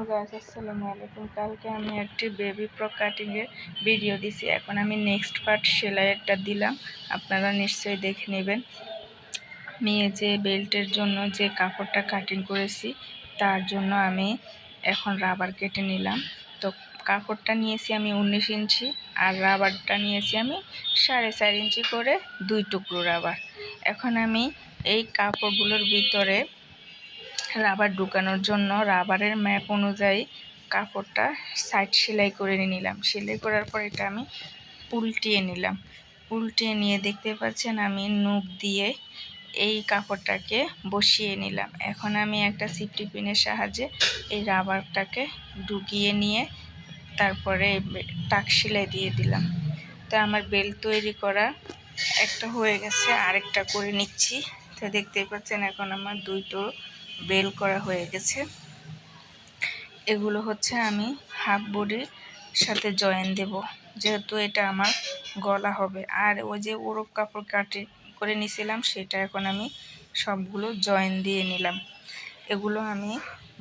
Hello guys, আসসালামু আলাইকুম। কালকে আমি একটি বেবি ফ্রক কাটিংয়ের ভিডিও দিছি। এখন আমি নেক্সট পার্ট সেলাইয়েরটা দিলাম, আপনারা নিশ্চয়ই দেখে নেবেন। আমি এই যে বেল্টের জন্য যে কাপড়টা কাটিং করেছি তার জন্য আমি এখন রাবার কেটে নিলাম। তো কাপড়টা নিয়েছি আমি 19 ইঞ্চি আর রাবারটা নিয়েছি আমি 4.5 ইঞ্চি করে 2 টুকরো রাবার। এখন আমি এই কাপড়গুলোর ভিতরে রাবার ঢুকানোর জন্য রাবারের ম্যাপ অনুযায়ী কাপড়টা সাইড সেলাই করে নিলাম। সেলাই করার পর এটা আমি উল্টিয়ে নিলাম। উল্টিয়ে নিয়ে দেখতে পাচ্ছেন আমি নূক দিয়ে এই কাপড়টাকে বসিয়ে নিলাম। এখন আমি একটা সিফটি পিনের সাহায্যে এই রাবারটাকে ঢুকিয়ে নিয়ে তারপরে টাক সেলাই দিয়ে দিলাম। তো আমার বেল্ট তৈরি করা একটা হয়ে গেছে, আরেকটা করে নিচ্ছি। তো দেখতেই পাচ্ছেন এখন আমার দুটো বেল করা হয়ে গেছে। এগুলো হচ্ছে আমি হাফ বডির সাথে জয়েন দেব, যেহেতু এটা আমার গলা হবে। আর ওই যে ওরপ কাপড় কাটি করে নিছিলাম সেটা এখন আমি সবগুলো জয়েন দিয়ে নিলাম। এগুলো আমি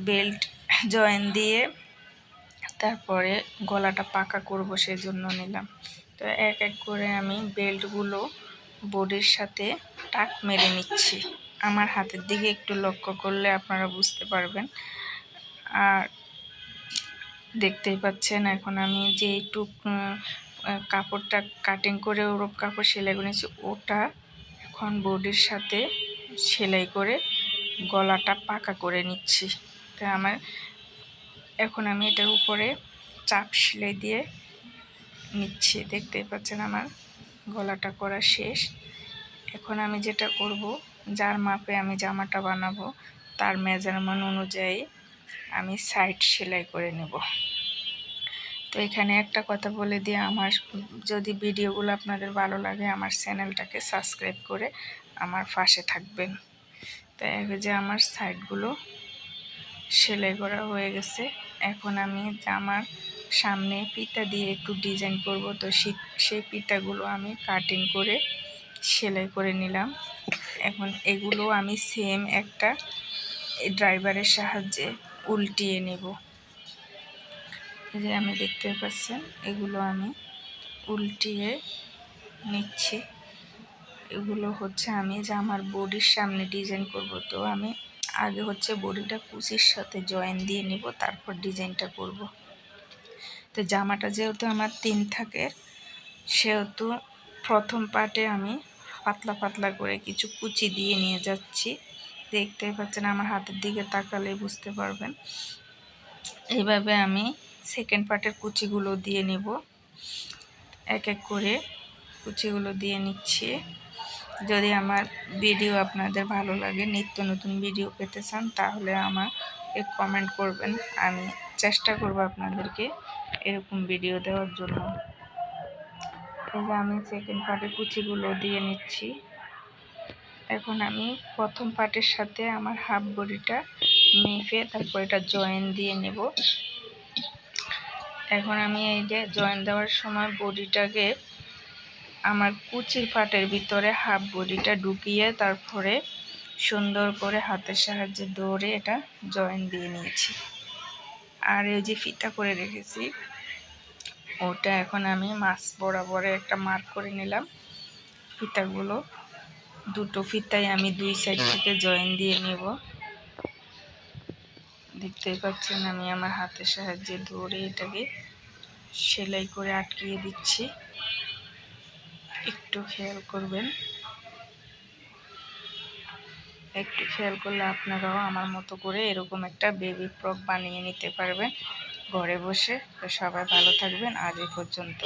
বেল্ট জয়েন দিয়ে তারপরে গলাটা পাকা করব সেজন্য নিলাম। তো এক এক করে আমি বেল্টগুলো বডির সাথে টাক মেরে নিচ্ছি। আমার হাতের দিকে একটু লক্ষ্য করলে আপনারা বুঝতে পারবেন। আর দেখতেই পাচ্ছেন এখন আমি যে একটু কাপড়টা কাটিং করে ওরপ কাপড় সেলাই করে নিয়েছি ওটা এখন বডির সাথে সেলাই করে গলাটা পাকা করে নিচ্ছি। তো আমার এখন আমি এটার উপরে চাপ সেলাই দিয়ে নিচ্ছি। দেখতেই পাচ্ছেন আমার গলাটা করা শেষ। এখন আমি যেটা করব, যার মাপে আমি জামাটা বানাবো তার মেজারমেন্ট অনুযায়ী আমি সাইড সেলাই করে নেব। তো এখানে একটা কথা বলে দিয়ে, আমার যদি ভিডিওগুলো আপনাদের ভালো লাগে আমার চ্যানেলটাকে সাবস্ক্রাইব করে আমার পাশে থাকবেন। তো এই যে আমার সাইডগুলো সেলাই করা হয়ে গেছে। এখন আমি জামার সামনে ফিতা দিয়ে একটু ডিজাইন করব। তো সেই ফিতাগুলো আমি কাটিং করে সেলাই করে নিলাম। এখন এগুলো আমি সেম একটা ড্রাইভারের সাহায্যে উল্টিয়ে নেব। এই যে আমি দেখতে পাচ্ছেন এগুলো আমি উল্টিয়ে নিচ্ছি। এগুলো হচ্ছে আমি জামার বডির সামনে ডিজাইন করব। তো আমি আগে হচ্ছে বডিটা কুচির সাথে জয়েন দিয়ে নিব, তারপর ডিজাইনটা করব। তো জামাটা যেহেতু আমার 3 থাকের, সেহেতু প্রথম পার্টে আমি পাতলা পাতলা করে কিছু কুচি দিয়ে নিয়ে যাচ্ছি। দেখতে পাচ্ছেন আমার হাতের দিকে তাকালে বুঝতে পারবেন। এইভাবে আমি সেকেন্ড পার্টের কুচিগুলো দিয়ে নেব। এক এক করে কুচিগুলো দিয়ে নিচ্ছি। যদি আমার ভিডিও আপনাদের ভালো লাগে, নিত্য নতুন ভিডিও পেতে চান, তাহলে আমাকে কমেন্ট করবেন। আমি চেষ্টা করব আপনাদেরকে এরকম ভিডিও দেওয়ার জন্য। এই যে আমি সেকেন্ড পার্টের কুচিগুলো দিয়ে নিচ্ছি। এখন আমি প্রথম পার্টের সাথে আমার হাফ বডিটা মেপে তারপর এটা জয়েন দিয়ে নেব। এখন আমি এই যে জয়েন দেওয়ার সময় বডিটাকে আমার কুচির পাটের ভিতরে হাফ বডিটা ঢুকিয়ে তারপরে সুন্দর করে হাতের সাহায্যে ধরে এটা জয়েন দিয়ে নিয়েছি। আর এই যে ফিতা করে রেখেছি ওটা এখন আমি মাছ বরাবর একটা মার্ক করে নিলাম। ফিতাগুলো দুটো ফিতাই আমি দুই সাইড থেকে জয়েন দিয়ে নেব। দেখতেই পাচ্ছেন আমি আমার হাতের সাহায্যে ধরে এটাকে সেলাই করে আটকিয়ে দিচ্ছি। একটু খেয়াল করবেন, একটু খেয়াল করলে আপনারাও আমার মতো করে এরকম একটা বেবি ফ্রক বানিয়ে নিতে পারবেন ঘরে বসে। তো সবাই ভালো থাকবেন, আজ এই পর্যন্ত।